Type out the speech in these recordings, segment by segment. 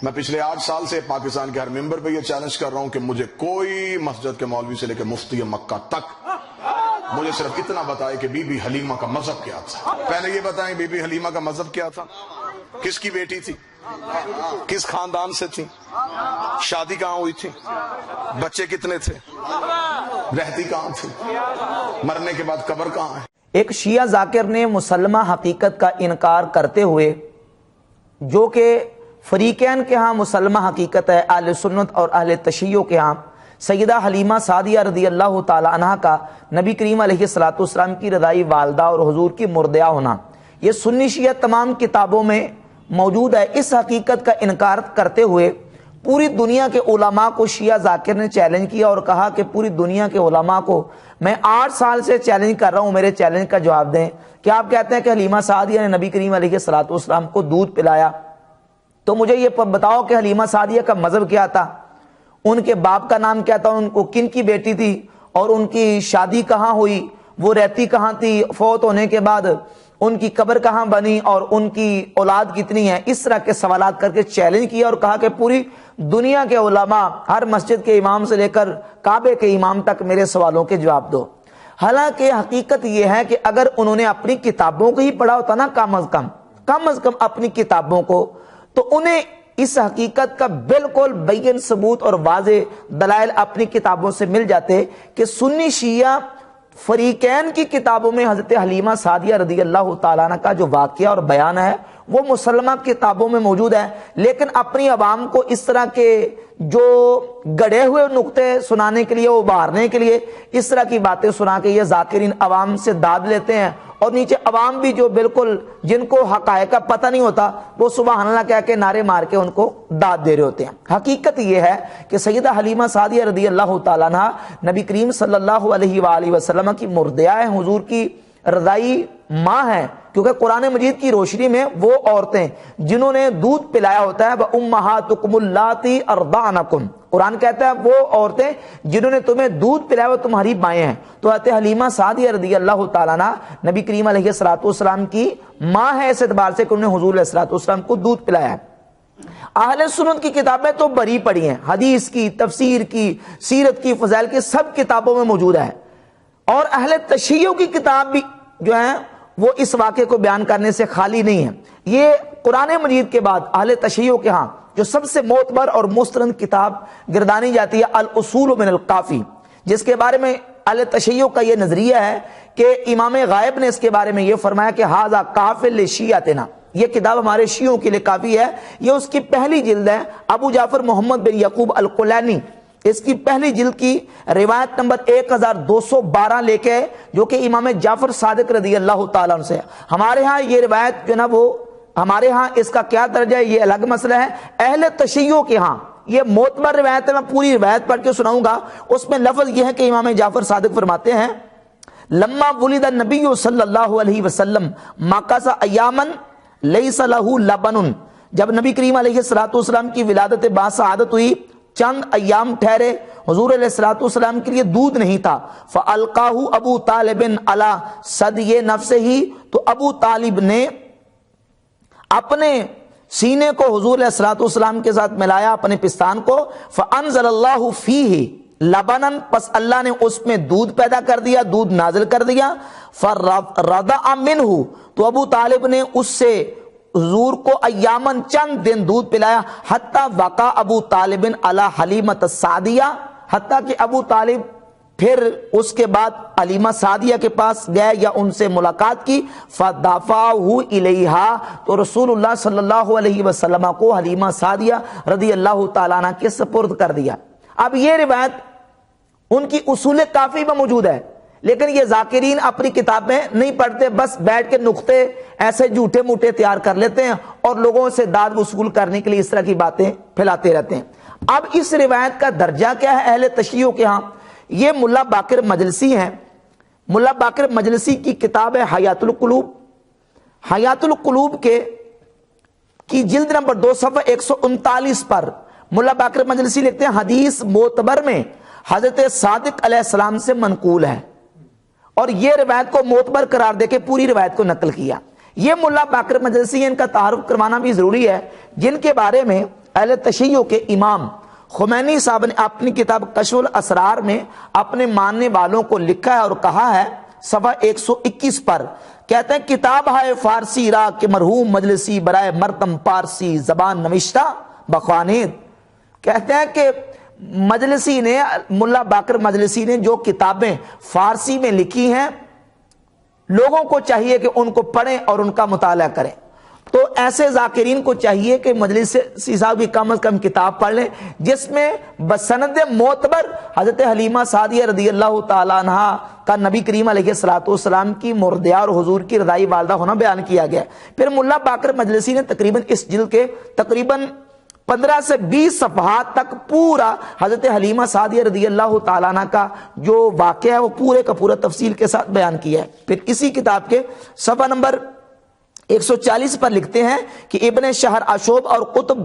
میں پچھلے 8 سال سے پاکستان کے ہر ممبر پہ یہ چیلنج کر رہا ہوں کہ مجھے کوئی مسجد کے مولوی سے لے کے مفتی مکہ تک مجھے صرف اتنا بتائے کہ بی بی حلیمہ کا مذہب کیا تھا۔ پہلے یہ بتائیں بی بی حلیمہ کا مذہب کیا تھا، کس کی بیٹی تھی، کس خاندان سے تھی، شادی کہاں ہوئی تھی، بچے کتنے تھے، رہتی کہاں تھی، مرنے کے بعد قبر کہاں ہے۔ ایک شیعہ ذاکر نے مسلمہ حقیقت کا انکار کرتے ہوئے، جو کہ فریقین کے ہاں مسلمہ حقیقت ہے، اہل سنت اور اہل تشیع کے ہاں سیدہ حلیمہ سعدیہ رضی اللہ تعالی عنہ کا نبی کریم علیہ السلام کی رضائی والدہ اور حضور کی مردیہ ہونا، یہ سنی شیعہ تمام کتابوں میں موجود ہے۔ اس حقیقت کا انکار کرتے ہوئے پوری دنیا کے علماء کو شیعہ ذاکر نے چیلنج کیا اور کہا کہ پوری دنیا کے علماء کو میں 8 سال سے چیلنج کر رہا ہوں، میرے چیلنج کا جواب دیں۔ کیا آپ کہتے ہیں کہ حلیمہ سعدیہ نے نبی کریم علیہ السلام کو دودھ پلایا؟ تو مجھے یہ بتاؤ کہ حلیمہ سعدیہ کا مذہب کیا تھا، ان کے باپ کا نام کیا تھا، ان کو کن کی بیٹی تھی، اور ان کی شادی کہاں ہوئی، وہ رہتی کہاں تھی، فوت ہونے کے بعد ان کی قبر کہاں بنی، اور ان کی اولاد کتنی ہے۔ اس طرح کے سوالات کر کے چیلنج کیا اور کہا کہ پوری دنیا کے علماء، ہر مسجد کے امام سے لے کر کعبے کے امام تک میرے سوالوں کے جواب دو۔ حالانکہ حقیقت یہ ہے کہ اگر انہوں نے اپنی کتابوں کو ہی پڑھا ہوتا نا، کم از کم اپنی کتابوں کو، تو انہیں اس حقیقت کا بالکل بین ثبوت اور واضح دلائل اپنی کتابوں سے مل جاتے کہ سنی شیعہ فریقین کی کتابوں میں حضرت حلیمہ سعدیہ رضی اللہ تعالیٰ عنہ کا جو واقعہ اور بیان ہے وہ مسلمہ کتابوں میں موجود ہے، لیکن اپنی عوام کو اس طرح کے جو گڑے ہوئے نقطے سنانے کے لیے، ابھارنے کے لیے اس طرح کی باتیں سنا کے یہ ذاکرین عوام سے داد لیتے ہیں، اور نیچے عوام بھی جو بالکل جن کو حقائق کا پتہ نہیں ہوتا وہ سبحان اللہ کہہ کے نعرے مار کے ان کو داد دے رہے ہوتے ہیں۔ حقیقت یہ ہے کہ سیدہ حلیمہ سعدیہ رضی اللہ تعالیٰ عنہ نبی کریم صلی اللہ علیہ وآلہ وسلم کی مردیہ ہے، حضور کی رضائی ماں ہے، کیونکہ قرآن مجید کی روشنی میں وہ عورتیں جنہوں نے دودھ پلایا ہوتا ہے وَأُمَّهَاتُكُمُ اللَّاتِي أَرْضَعْنَكُمْ، قرآن کہتا ہے وہ عورتیں جنہوں نے تمہیں دودھ پلایا وہ تمہاری مائیں ہیں۔ تو حضرت حلیمہ سعدیہ رضی اللہ تعالیٰ عنہ نبی کریم علیہ السلام کی ماں ہے، اس اعتبار سے کہ انہوں نے حضور علیہ السلام کو دودھ پلایا ہے۔ اہل سنت کی کتابیں تو بری پڑی ہیں، حدیث کی، تفسیر کی، سیرت کی، فضائل کی، سب کتابوں میں موجود ہے، اور اہل تشیع کی کتاب بھی جو ہے وہ اس واقعے کو بیان کرنے سے خالی نہیں ہے۔ یہ قرآن مجید کے بعد اہل تشیع کے ہاں جو سب سے معتبر اور مستند کتاب گردانی جاتی ہے الاصول من الکافی، جس کے بارے میں اہل تشیع کا یہ نظریہ ہے کہ امام غائب نے اس کے بارے میں یہ فرمایا کہ ھذا کافی لشیعتنا، یہ کتاب ہمارے شیعوں کے لیے کافی ہے۔ یہ اس کی پہلی جلد ہے، ابو جعفر محمد بن یعقوب القلینی اس کی پہلی جلد کی روایت نمبر 1212 لے کے، جو کہ امام جعفر صادق رضی اللہ تعالیٰ عنہ سے۔ ہمارے ہاں یہ روایت جو نا وہ ہمارے ہاں اس کا کیا درجہ ہے یہ الگ مسئلہ ہے، اہل تشیع کے ہاں یہ معتبر روایت ہے۔ میں پوری روایت پڑھ کے سناؤں گا، اس میں لفظ یہ ہے کہ امام جعفر صادق فرماتے ہیں لما ولد النبی صلی اللہ علیہ وسلم مکث ایاما لیس لہ لبن، جب نبی کریم علیہ السلام کی ولادت باسعادت ہوئی چند ایام ٹھہرے، حضور علیہ السلام کے لیے دودھ نہیں تھا۔ فَأَلْقَاهُ ابو طالب علی صدی نفسہ، تو ابو طالب نے اپنے سینے کو حضور علیہ السلام کے ساتھ ملایا، اپنے پستان کو۔ فَأَنزَلَ اللَّهُ فِيهِ لَبَنًا، پس اللہ نے اس میں دودھ پیدا کر دیا، دودھ نازل کر دیا۔ فَرَضَعَ مِنْهُ، تو ابو طالب نے اس سے حضور کو ایامن چند دن دودھ پلایا، حتی وقع ابو طالب علی حلیمۃ السعدیہ، حتیٰ کہ ابو طالب پھر اس کے بعد حلیمہ سعدیہ کے پاس گئے یا ان سے ملاقات کی۔ فدفعہ الیہا، تو رسول اللہ صلی اللہ علیہ وسلم کو حلیمہ سعدیہ رضی اللہ تعالیٰ عنہ کے سپرد کر دیا۔ اب یہ روایت ان کی اصول کافی میں موجود ہے، لیکن یہ ذاکرین اپنی کتابیں نہیں پڑھتے، بس بیٹھ کے نقطے ایسے جھوٹے موٹے تیار کر لیتے ہیں اور لوگوں سے داد وصول کرنے کے لیے اس طرح کی باتیں پھیلاتے رہتے ہیں۔ اب اس روایت کا درجہ کیا ہے اہل تشیع کے ہاں؟ یہ ملا باقر مجلسی ہیں، ملا باقر مجلسی کی کتاب ہے حیات القلوب، حیات القلوب کی جلد نمبر 2 صفحہ 139 پر ملا باقر مجلسی لکھتے ہیں حدیث معتبر میں حضرت صادق علیہ السلام سے منقول ہے، اور یہ روایت کو معتبر قرار دے کے پوری روایت کو نقل کیا۔ یہ ملا باقر مجلسی، ان کا تعارف کروانا بھی ضروری ہے، جن کے بارے میں اہل تشیع کے امام خمینی صاحب نے اپنی کتاب کشف الاسرار میں اپنے ماننے والوں کو لکھا ہے اور کہا ہے صفحہ 121 پر، کہتے ہیں کتاب ہے فارسی را کے مرحوم مجلسی برائے مردم پارسی زبان نوشتہ بخوانید. کہتے ہیں کہ مجلسی نے، ملا باقر مجلسی نے جو کتابیں فارسی میں لکھی ہیں لوگوں کو چاہیے کہ ان کو پڑھیں اور ان کا مطالعہ کریں. تو ایسے ذاکرین کو چاہیے کہ مجلسی صاحب بھی کم از کم کتاب پڑھ لیں جس میں بسند معتبر حضرت حلیمہ سعدیہ رضی اللہ تعالیٰ عنہ کا نبی کریم علیہ السلام کی مرضیہ اور حضور کی رضائی والدہ ہونا بیان کیا گیا. پھر ملا باقر مجلسی نے تقریباً اس جلد کے تقریباً 15 سے 20 صفحات تک پورا حضرت حلیمہ سعدیہ رضی اللہ تعالیٰ عنہ کا جو واقعہ ہے وہ پورے کا پورا تفصیل کے ساتھ بیان کیا ہے. پھر اسی کتاب کے صفحہ نمبر 140 پر لکھتے ہیں کہ ابن شہر اشوب اور قطب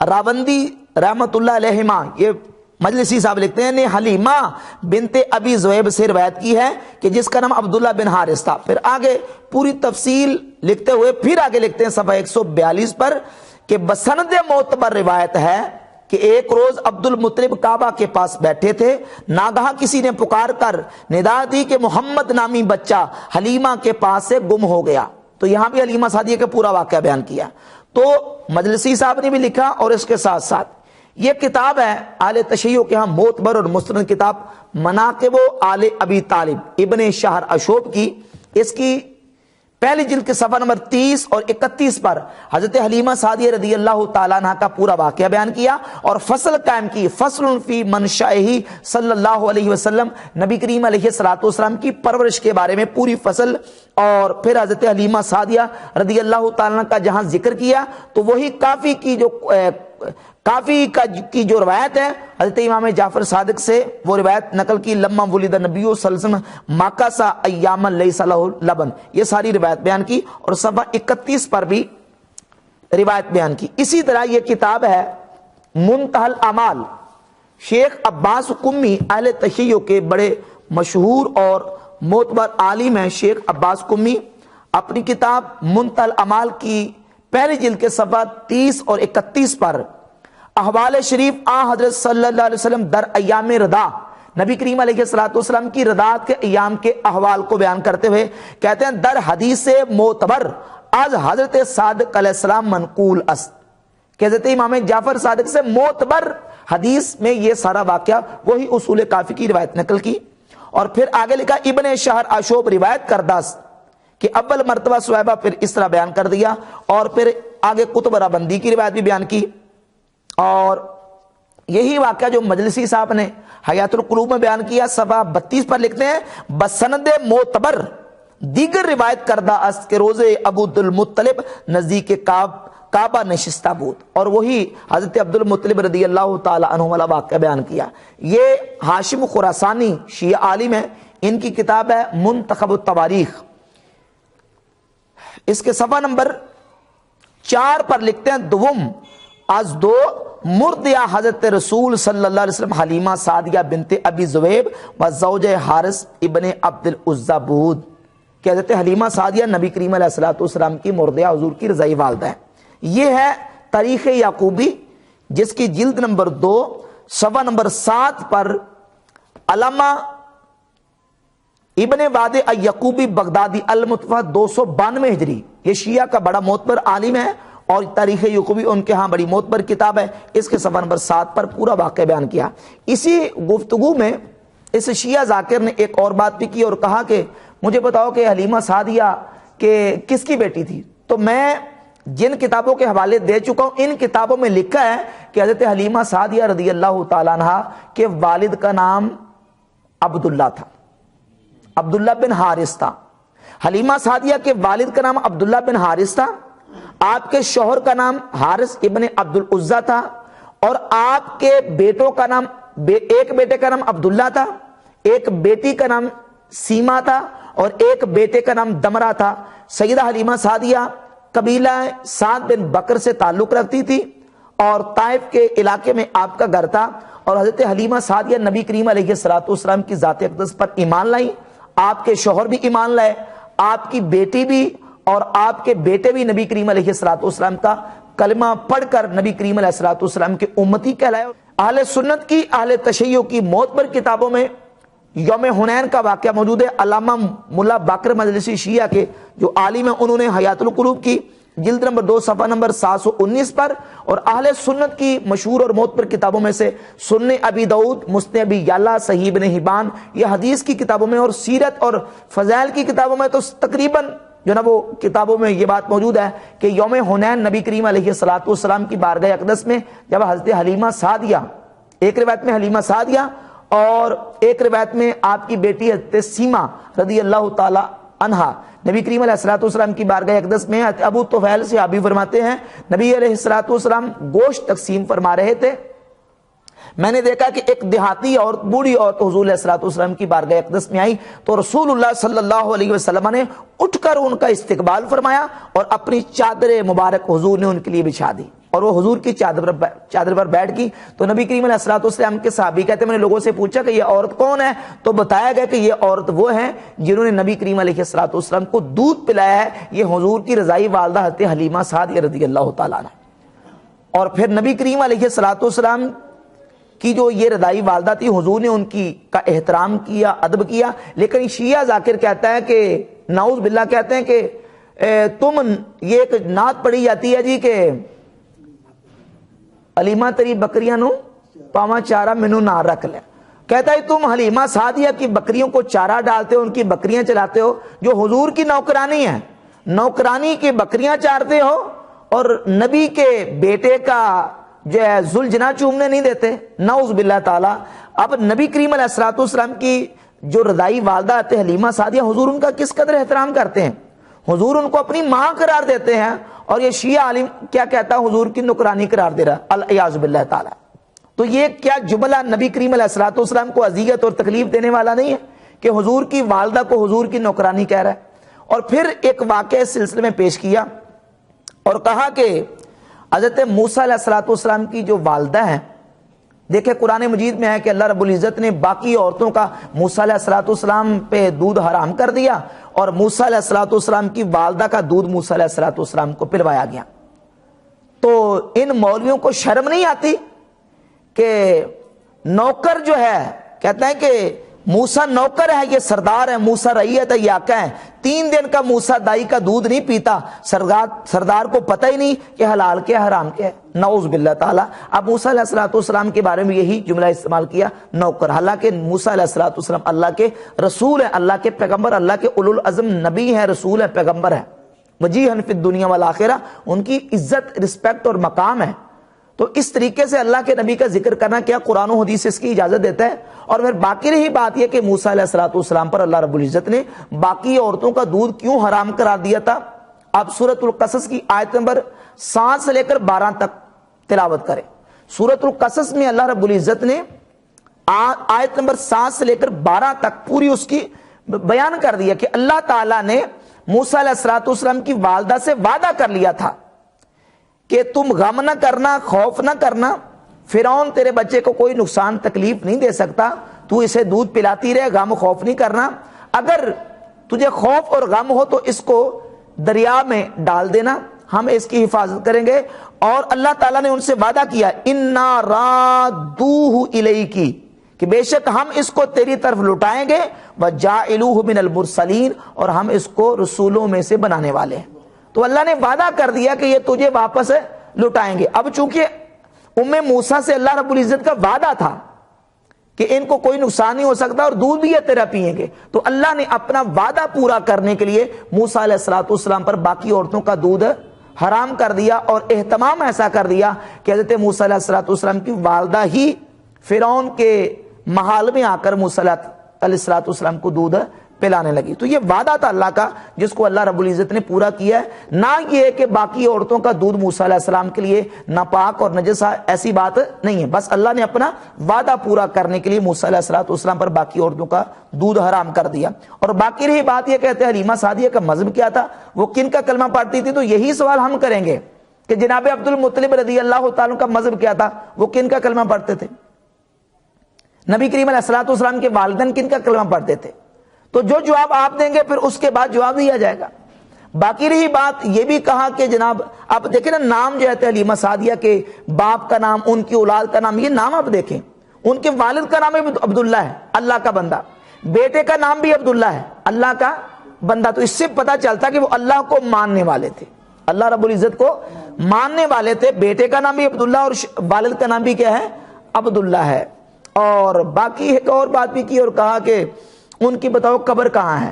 راوندی رحمت اللہ علیہما، یہ مجلسی صاحب لکھتے ہیں، نے حلیمہ بنت ابی زویب سے روایت کی ہے کہ جس کا نام عبداللہ بن حارث تھا. پھر آگے پوری تفصیل لکھتے ہوئے پھر آگے لکھتے ہیں صفحہ 142 پر کہ بسند معتبر روایت ہے کہ ایک روز عبد المطلب کعبہ کے پاس بیٹھے تھے، ناگہاں کسی نے پکار کر ندا دی کہ محمد نامی بچہ حلیمہ کے پاس سے گم ہو گیا. تو یہاں بھی حلیمہ سعدیہ کا پورا واقعہ بیان کیا. تو مجلسی صاحب نے بھی لکھا اور اس کے ساتھ ساتھ یہ کتاب ہے اہل تشیع کے ہاں معتبر اور مستند کتاب مناقب آل ابی طالب ابن شہر اشوب کی. اس کی پہلی جلد کے صفحہ نمبر 30 اور 31 پر حضرت حلیمہ سعدیہ رضی اللہ تعالیٰ عنہ کا پورا واقعہ بیان کیا اور فصل قائم کی، فصل فی منشأہ صلی اللہ علیہ وسلم، نبی کریم علیہ السلام کی پرورش کے بارے میں پوری فصل. اور پھر حضرت حلیمہ سعدیہ رضی اللہ تعالیٰ عنہ کا جہاں ذکر کیا تو وہی کافی کی جو روایت ہے حضرت امام جعفر صادق سے وہ روایت نقل کی، لما ولد نبی صلی اللہ علیہ وسلم مکث ایاما لیس لہ لبن، یہ ساری روایت بیان کی اور صفحہ 31 پر بھی روایت بیان کی. اسی طرح یہ کتاب ہے منتہی الاعمال، شیخ عباس قمی اہل تشیع کے بڑے مشہور اور معتبر عالم ہیں شیخ عباس قمی، اپنی کتاب منتہی الاعمال کی پہلی جلد کے صفحہ 30 اور 31 پر احوال شریف حضرت صلی اللہ علیہ وسلم در ایام رضا، نبی کریم علیہ السلام کی رضاعت کے ایام کے احوال کو بیان کرتے ہوئے کہتے ہیں در حدیث معتبر از حضرت صادق علیہ السلام منقول است، کہ حضرت امام جعفر صادق سے معتبر حدیث میں یہ سارا واقعہ وہی اصول کافی کی روایت نقل کی. اور پھر آگے لکھا ابن شہر اشوب روایت کردہ کہ اول مرتبہ صحابہ پھر اس طرح بیان کر دیا. اور پھر آگے قطب راوندی کی روایت بھی بیان کی. اور یہی واقعہ جو مجلسی صاحب نے حیات القلوب میں بیان کیا صفحہ 32 پر لکھتے ہیں بسند معتبر دیگر روایت کردہ است کے روز ابو المطلب نزدیک کعبہ نشستہ بود، اور وہی حضرت عبد المطلب رضی اللہ تعالی عنہ والا واقعہ بیان کیا. یہ ہاشم خراسانی شیعہ عالم ہے، ان کی کتاب ہے منتخب التواریخ. اس کے صفحہ نمبر 4 پر لکھتے ہیں دوم از دو مردیا حضرت رسول صلی اللہ علیہ وسلم حلیمہ سعدیہ بنت ابی زویب و زوج حارث ابن عبد العزہ بود، کہ حضرت حلیمہ سعدیہ نبی کریم علیہ السلام کی مردیا حضور کی رضائی والدہ ہے. یہ ہے تاریخ یعقوبی جس کی جلد نمبر 2 صفحہ نمبر 7 پر علامہ ابن واد یعقوبی بغدادی المتوفہ 292 ہجری، یہ شیعہ کا بڑا معتبر عالم ہے اور تاریخ یعقوبی ان کے ہاں بڑی معتبر کتاب ہے. اس کے صفحہ نمبر 7 پر پورا واقعہ بیان کیا. اسی گفتگو میں اس شیعہ ذاکر نے ایک اور بات بھی کی اور کہا کہ مجھے بتاؤ کہ حلیمہ سعدیہ کہ کس کی بیٹی تھی. تو میں جن کتابوں کے حوالے دے چکا ہوں ان کتابوں میں لکھا ہے کہ حضرت حلیمہ سعدیہ رضی اللہ تعالیٰ عنہ کے والد کا نام عبداللہ تھا، عبداللہ بن حارث تھا. حلیمہ سعدیہ کے والد کا نام عبداللہ بن حارث تھا، آپ کے شوہر کا نام حارث ابن عبد العزہ تھا، اور آپ کے بیٹوں کا نام، ایک بیٹے کا نام عبداللہ تھا، ایک بیٹی کا نام سیما تھا، اور ایک بیٹے کا نام دمرہ تھا. سیدہ حلیمہ سعدیہ قبیلہ سعد بن بکر سے تعلق رکھتی تھی اور طائف کے علاقے میں آپ کا گھر تھا. اور حضرت حلیمہ سعدیہ نبی کریم علیہ السلام کی ذات اقدس پر ایمان لائی، آپ کے شوہر بھی ایمان لائے، آپ کی بیٹی بھی اور آپ کے بیٹے بھی نبی کریم علیہ الصلوۃ والسلام کا کلمہ پڑھ کر نبی کریم علیہ الصلوۃ والسلام کے امتی کہلائے۔ اہل سنت کی، اہل تشیع کی موت پر کتابوں میں یوم حنین کا واقعہ موجود ہے۔ علامہ ملا باقر مجلسی شیعہ کے جو عالم ہیں، انہوں نے حیات القلوب کی جلد نمبر 2 صفحہ نمبر 719 پر، اور اہل سنت کی مشہور اور موت پر کتابوں میں سے سنن ابی داؤد، مسند ابی یعلا، صحیح ابن حبان، یہ حدیث کی کتابوں میں، اور سیرت اور فضائل کی کتابوں میں تو تقریباً جو نا وہ کتابوں میں یہ بات موجود ہے کہ یوم حنین نبی کریم علیہ الصلوۃ والسلام کی بارگاہ اقدس میں جب حضرت حلیمہ سعدیہ، ایک روایت میں حلیمہ سعدیہ اور ایک روایت میں آپ کی بیٹی حضرت سیما رضی اللہ تعالی عنہا نبی کریم علیہ الصلوۃ والسلام کی بارگاہ اقدس میں، ابو طفیل سے صحابی فرماتے ہیں نبی علیہ الصلوۃ والسلام گوشت تقسیم فرما رہے تھے، میں نے دیکھا کہ ایک دیہاتی اور بوڑھی عورت حضور علیہ الصلوۃ والسلام کی بارگاہ اقدس میں آئی تو رسول اللہ صلی اللہ علیہ وسلم نے اٹھ کر ان کا استقبال فرمایا اور اپنی چادر مبارک حضور نے ان کے لیے بچھا دی، اور وہ حضور کی چادر پر بیٹھ گئی۔ تو نبی کریم علیہ الصلوۃ والسلام کے صحابی کہتے ہیں میں نے لوگوں سے پوچھا کہ یہ عورت کون ہے، تو بتایا گیا کہ یہ عورت وہ ہیں جنہوں نے نبی کریم علیہ الصلوۃ والسلام کو دودھ پلایا ہے، یہ حضور کی رضائی والدہ حضرت حلیمہ سعدیہ رضی اللہ تعالیٰ عنہ۔ اور پھر نبی کریم علیہ الصلوۃ والسلام کی جو یہ رضائی والدہ تھی، حضور نے ان کی کا احترام کیا، ادب کیا، لیکن شیعہ ذاکر کہتا ہے کہ نعوذ باللہ کہتے ہیں کہ تم یہ ایک نعت پڑھی جاتی ہے جی کہ حلیمہ تیری بکریاں نو پاواں چارہ مینو نہ رکھ لے، کہتا ہے تم حلیمہ سعدیہ کی بکریوں کو چارہ ڈالتے ہو، ان کی بکریاں چلاتے ہو، جو حضور کی نوکرانی ہے، نوکرانی کی بکریاں چارتے ہو، اور نبی کے بیٹے کا جو ہے ذوالجناح چومنے نہیں دیتے، نعوذ باللہ تعالیٰ۔ اب نبی کریم علیہ الصلوۃ والسلام کی جو رضائی والدہ آتے حلیمہ سعدیہ، حضور ان کا کس قدر احترام کرتے ہیں، حضور ان کو اپنی ماں قرار دیتے ہیں، اور یہ شیعہ عالم کیا کہتا ہے حضور کی نکرانی قرار دے رہا ہے، الیاذ باللہ تعالیٰ۔ تو یہ کیا جملہ نبی کریم علیہ الصلوۃ والسلام کو اذیت اور تکلیف دینے والا نہیں ہے کہ حضور کی والدہ کو حضور کی نوکرانی کہہ رہا ہے؟ اور پھر ایک واقعہ اس سلسلے میں پیش کیا اور کہا کہ حضرت موسیٰ علیہ الصلوۃ والسلام کی جو والدہ ہیں، دیکھیں قرآن مجید میں ہے کہ اللہ رب العزت نے باقی عورتوں کا موسیٰ علیہ الصلوۃ والسلام پہ دودھ حرام کر دیا، اور موسیٰ علیہ الصلوۃ والسلام کی والدہ کا دودھ موسیٰ علیہ الصلوۃ والسلام کو پلوایا گیا۔ تو ان مولویوں کو شرم نہیں آتی کہ نوکر جو ہے، کہتا ہے کہ موسیٰ نوکر ہے، یہ سردار ہے، موسیٰ رعیت ہے، یہ آقا ہے، 3 دن کا موسیٰ دائی کا دودھ نہیں پیتا، سردار کو پتہ ہی نہیں کہ حلال کیا حرام کیا ہے، نعوذ باللہ تعالیٰ۔ اب موسیٰ علیہ الصلوۃ والسلام کے بارے میں یہی جملہ استعمال کیا، نوکر، حالانکہ موسیٰ علیہ الصلوۃ والسلام اللہ کے رسول ہیں، اللہ کے پیغمبر، اللہ کے اولو العزم نبی ہیں، رسول ہیں، پیغمبر ہیں، وجیہن فی الدنیا والآخرہ، ان کی عزت، رسپیکٹ اور مقام ہے۔ تو اس طریقے سے اللہ کے نبی کا ذکر کرنا کیا قرآن و حدیث اس کی اجازت دیتا ہے؟ اور پھر باقی رہی بات یہ کہ موسیٰ علیہ الصلوۃ والسلام پر اللہ رب العزت نے باقی عورتوں کا دودھ کیوں حرام قرار دیا تھا؟ آپ سورۃ القصص کی آیت نمبر 7 سے لے کر 12 تک تلاوت کریں۔ سورۃ القصص میں اللہ رب العزت نے آیت نمبر 7 سے لے کر 12 تک پوری اس کی بیان کر دیا کہ اللہ تعالیٰ نے موسیٰ علیہ الصلوۃ والسلام کی والدہ سے وعدہ کر لیا تھا کہ تم غم نہ کرنا، خوف نہ کرنا، فرعون تیرے بچے کو کوئی نقصان تکلیف نہیں دے سکتا، تو اسے دودھ پلاتی رہے، غم خوف نہیں کرنا، اگر تجھے خوف اور غم ہو تو اس کو دریا میں ڈال دینا، ہم اس کی حفاظت کریں گے۔ اور اللہ تعالیٰ نے ان سے وعدہ کیا اِنَّا رَادُّوهُ إِلَيْكِ، کہ بے شک ہم اس کو تیری طرف لٹائیں گے، وَجَاعِلُوهُ مِنَ الْمُرْسَلِينَ، اور ہم اس کو رسولوں میں سے بنانے والے ہیں۔ تو اللہ نے وعدہ کر دیا کہ یہ تجھے واپس لٹائیں گے۔ اب چونکہ موسیٰ سے اللہ رب العزت کا وعدہ تھا کہ ان کو کوئی نقصان نہیں ہو سکتا اور دودھ بھی یہ تیرا پیئیں گے، تو اللہ نے اپنا وعدہ پورا کرنے کے لیے موسیٰ علیہ الصلوۃ والسلام پر باقی عورتوں کا دودھ حرام کر دیا، اور اہتمام ایسا کر دیا کہ حضرت موسیٰ علیہ الصلوۃ والسلام کی والدہ ہی فرعون کے محال میں آ کر موسیٰ علیہ الصلوۃ والسلام کو دودھ پلانے لگی۔ تو یہ وعدہ تھا اللہ کا جس کو اللہ رب العزت نے پورا کیا ہے، نہ یہ کہ باقی عورتوں کا دودھ موسیٰ علیہ السلام کے لیے ناپاک اور نجس، ایسی بات نہیں ہے، بس اللہ نے اپنا وعدہ پورا کرنے کے لیے موسیٰ علیہ الصلوۃ والسلام پر باقی عورتوں کا دودھ حرام کر دیا۔ اور باقی رہی بات یہ کہتے ہیں حلیمہ سعدیہ کا مذہب کیا تھا، وہ کن کا کلمہ پڑھتی تھی، تو یہی سوال ہم کریں گے کہ جناب عبد المطلب رضی اللہ تعالیٰ کا مذہب کیا تھا، وہ کن کا کلمہ پڑھتے تھے؟ نبی کریم علیہ الصلوۃ والسلام کے والدین کن کا کلمہ پڑھتے تھے؟ تو جو جواب آپ دیں گے پھر اس کے بعد جواب دیا جائے گا۔ باقی رہی بات یہ بھی کہا کہ جناب اب دیکھیں نا نام جو ہے حلیمہ سعدیہ کے باپ کا نام، ان کی اولاد کا نام، یہ نام آپ دیکھیں، ان کے والد کا نام عبداللہ ہے، اللہ کا بندہ، بیٹے کا نام بھی عبداللہ ہے، اللہ کا بندہ۔ تو اس سے پتا چلتا کہ وہ اللہ کو ماننے والے تھے، اللہ رب العزت کو ماننے والے تھے۔ بیٹے کا نام بھی عبداللہ اور والد کا نام بھی کیا ہے؟ عبداللہ ہے۔ اور باقی ایک اور بات بھی کی اور کہا کہ ان کی بتاؤ قبر کہاں ہے؟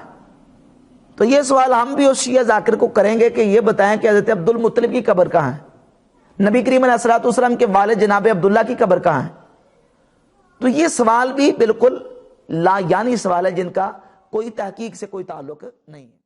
تو یہ سوال ہم بھی اس شیعہ ذاکر کو کریں گے کہ یہ بتائیں کہ حضرت عبد المطلب کی قبر کہاں ہے، نبی کریم علیہ الصلوۃ والسلام کے والد جناب عبداللہ کی قبر کہاں ہے؟ تو یہ سوال بھی بالکل لا یعنی سوال ہے جن کا کوئی تحقیق سے کوئی تعلق نہیں ہے۔